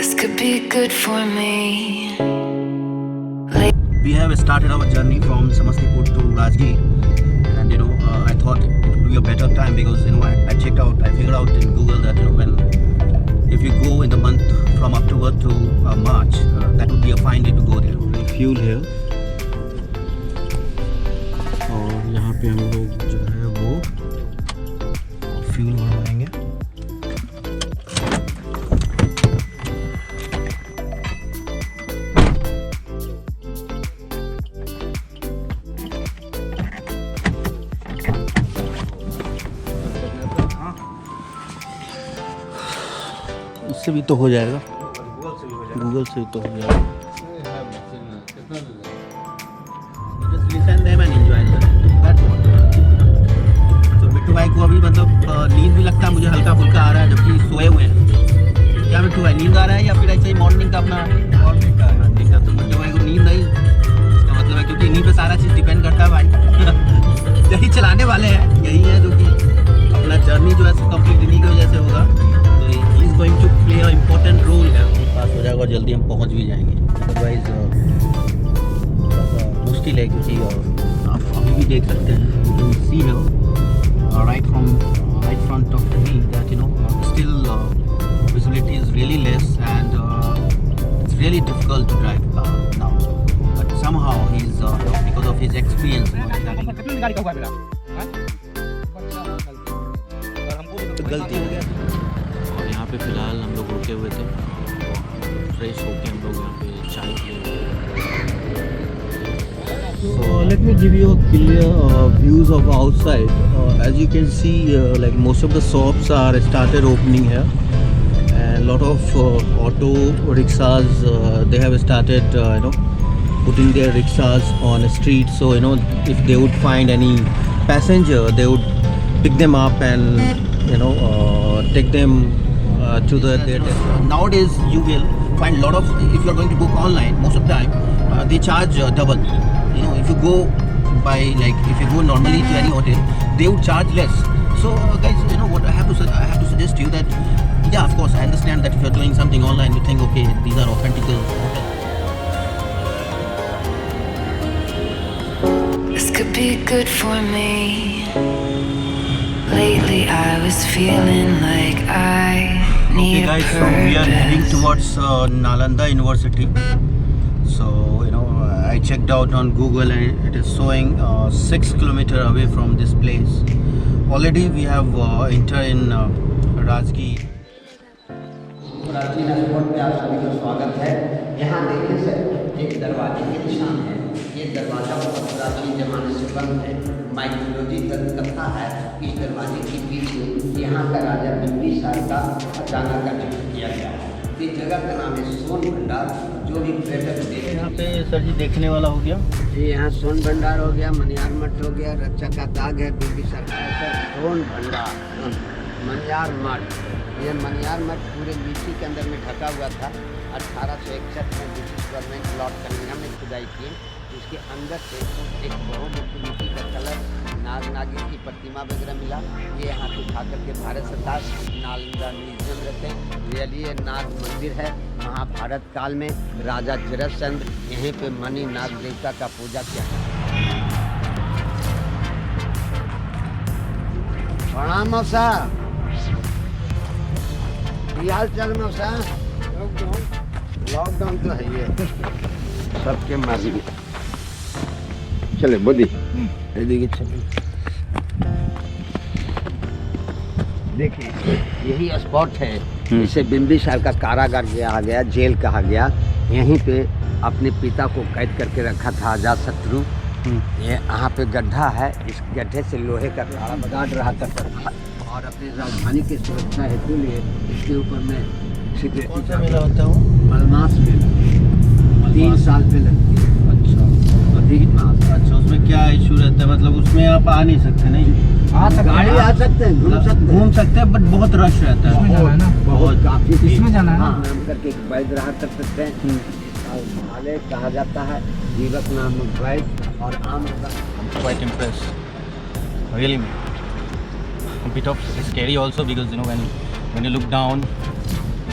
This could be good for me. We have started our journey from Samastipur to Rajgir, and I thought it would be a better time because I checked out, I figured out in Google that if you go in the month from October to March, that would be a fine day to go there. Fuel here, और यहाँ पे हम लोग जो है वो fuel भरवाएंगे. इससे भी तो हो जाएगा, गूगल से भी तो हो जाएगा. तो बिट्टू भाई को अभी मतलब नींद भी लगता है, मुझे हल्का फुल्का आ रहा है जबकि सोए हुए हैं. क्या बिट्टू भाई नींद आ रहा है या फिर ऐसे ही मॉर्निंग का अपना मॉर्निंग का? तो बिट्टू भाई को नींद नहीं, इसका मतलब है क्योंकि इन्हीं पे सारा चीज़ डिपेंड करता है भाई. यही चलाने वाले हैं, यही है जो कि अपना जर्नी जो है कंप्लीट इन्हीं की वजह से होगा. Going to play a important role है. पास हो जाएगा और जल्दी हम पहुंच भी जाएंगे. अदरवाइज मुश्किल है क्योंकि आप अभी भी देख सकते हैं, you can see right front of me that still visibility is really less and it's really difficult to drive now, but somehow he is because of his experience. गलती हो गया. यहाँ पे फ़िलहाल हम लोग रुके हुए थे, फ्रेश होके हम लोग यहाँ पे चाय पिए. So let me give you a clear views of outside. As you can see, like most of the shops are started opening here, and lot of auto rickshaws they have started putting their rickshaws on the street. So if they would find any passenger, they would pick them up and take them to their destination. Nowadays you will find lot of, if you are going to book online, most of the time they charge double. If you go by, like if you go normally to any hotel, they would charge less. So guys, what I have to suggest you that, yeah, of course I understand that if you are doing something online, you think okay, these are authentic hotels. This could be good for me. Lately I was feeling like I need Okay guys, a so we are heading purpose. towards Nalanda University. So I checked out on Google and it is showing 6 kilometers away from this place. Already we have entered in Rajgir. प्राचीन spot पे आप सभी का स्वागत है. यहाँ देखिए sir, एक दरवाजे के निशान है. ये दरवाज़ा बहुत प्राचीन जमाने से बंद है. माइथोलॉजी कथा है कि इस दरवाजे के पीछे यहाँ का राजा बिंबिसार का खजाना का जिक्र किया गया है. इस जगह का नाम है सोन भंडार. जो भी पर्यटक देखे यहाँ पे सर जी देखने वाला हो गया. जी, यहाँ सोन भंडार हो गया, मनियार मठ हो गया, रक्षा का दाग है, बिंबिसार का सोन भंडार, मनियार मठ. ये मनियार मठ पूरे मिट्टी के अंदर में ढका हुआ था. 1861 में ब्रिटिश गवर्नमेंट लॉर्ड कनिंघम ने खुदाई की. इसके अंदर से एक बहुमुखी मिट्टी का कलर, नाग नागिन की प्रतिमा वगैरह मिला. ये यहाँ से उठा करके भारत सरकार नालंदा म्यूजियम रहते हैं. रियली ये नाग मंदिर है. महाभारत काल में राजा जरासंध यहीं पे मणि नाग देवता का पूजा किया. प्रणाम मौसा, हाल चाल मौसा? लॉकडाउन तो है ये सबके मर्जी. चले बोली देखिए, यही स्पॉट है जिसे बिंबिसार का कारागार कहा गया, जेल कहा गया. यहीं पे अपने पिता को कैद करके रखा था अजातशत्रु. ये यहाँ पे गड्ढा है. इस गड्ढे से लोहे का तारा गार्ड रहा करता था और अपनी राजधानी की सुरक्षा हेतु लिए इसके ऊपर में कौन-सा मेला होता है वो? मलमास मेला 3 साल पे लगती है. अच्छा, अधिक मास. अच्छा, उसमें क्या इशू रहता है? मतलब उसमें आप आ नहीं सकते? नहीं आ सकते, गाड़ी आ सकते हैं, घूम सकते हैं, बट बहुत रश रहता है. इसमें जाना है ना, बहुत काफी इसमें जाना है ना. नाम करके एक वैद रहा कर सकते हैं. हिमालय कहा जाता है, जीवक नाम वैद और आम का. Quite impressed, really. A bit of scary also because when you look down,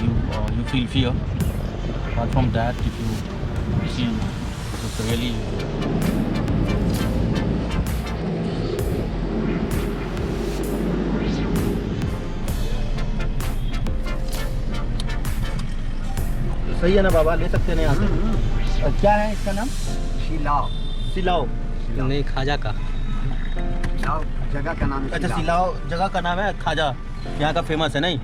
you feel fear. apart from that, if you see, it's really सही है ना बाबा, ले सकते हैं यहाँ से। क्या है इसका नाम? सिलाव। सिलाव? नहीं, खाजा का। सिलाव जगह का नाम है। अच्छा, सिलाव जगह का नाम है, खाजा यहाँ का फेमस है नहीं?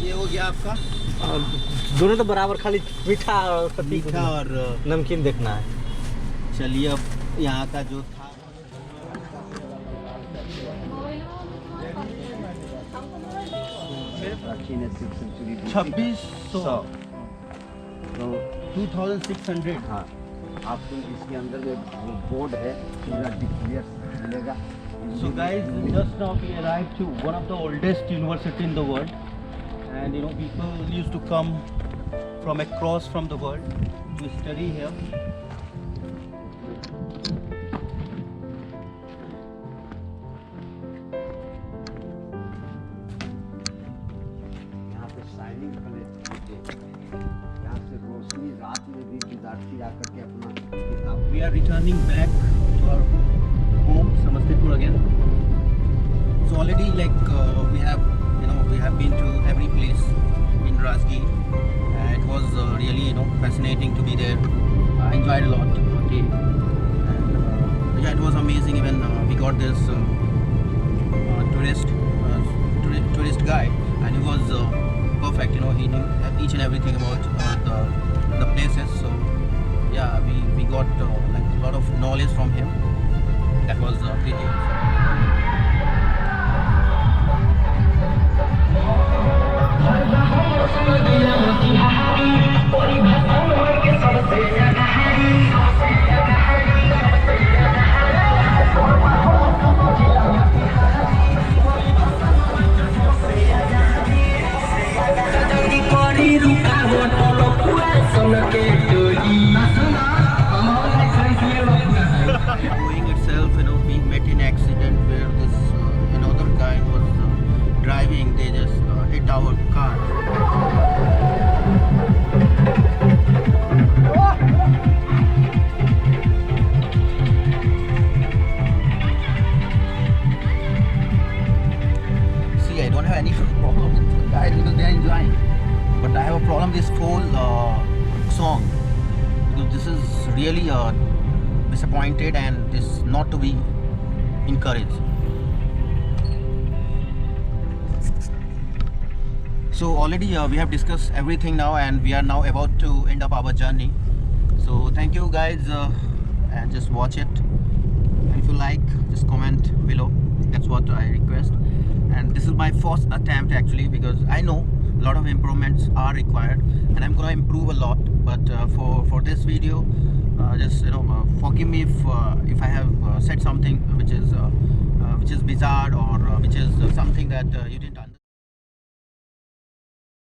ये हो गया आपका, दोनों तो बराबर, खाली मीठा और खट्टी मीठा और नमकीन देखना है। चलिए अब यहाँ का जो था प्राचीन है 6th सेंचुरी। 2600 तो 2600। हाँ, आपको इसके अंदर जो बोर्ड है पूरा डिटेल्स मिलेगा। So guys, just now we arrived to one of the oldest university in the world, and you know people used to come from across from the world to study here. यहाँ पे shining place होते हैं, यहाँ से रोशनी रात में भी विद्यार्थी आकर के अपना किताब। We are returning back to our home, Samastipur again. So already we have been to every place in Rajgir. It was really fascinating to be there. I enjoyed a lot. Okay, and yeah, it was amazing. Even we got this tourist guide, and he was perfect. You know, he knew each and everything about the places. So yeah, we got like a lot of knowledge from him. That was pretty awesome. Going itself, we met in accident where this another guy was driving. They just hit our car. See, I don't have any problem with the guys because they are enjoying, but I have a problem with this whole song, because this is really disappointed and this is not to be encouraged. So already we have discussed everything now, and we are now about to end up our journey. So thank you guys, and just watch it. And if you like, just comment below. That's what I request. And this is my first attempt actually, because I know a lot of improvements are required, and I'm gonna improve a lot. But for this video, just forgive me if I have said something which is bizarre, or which is something that you didn't understand.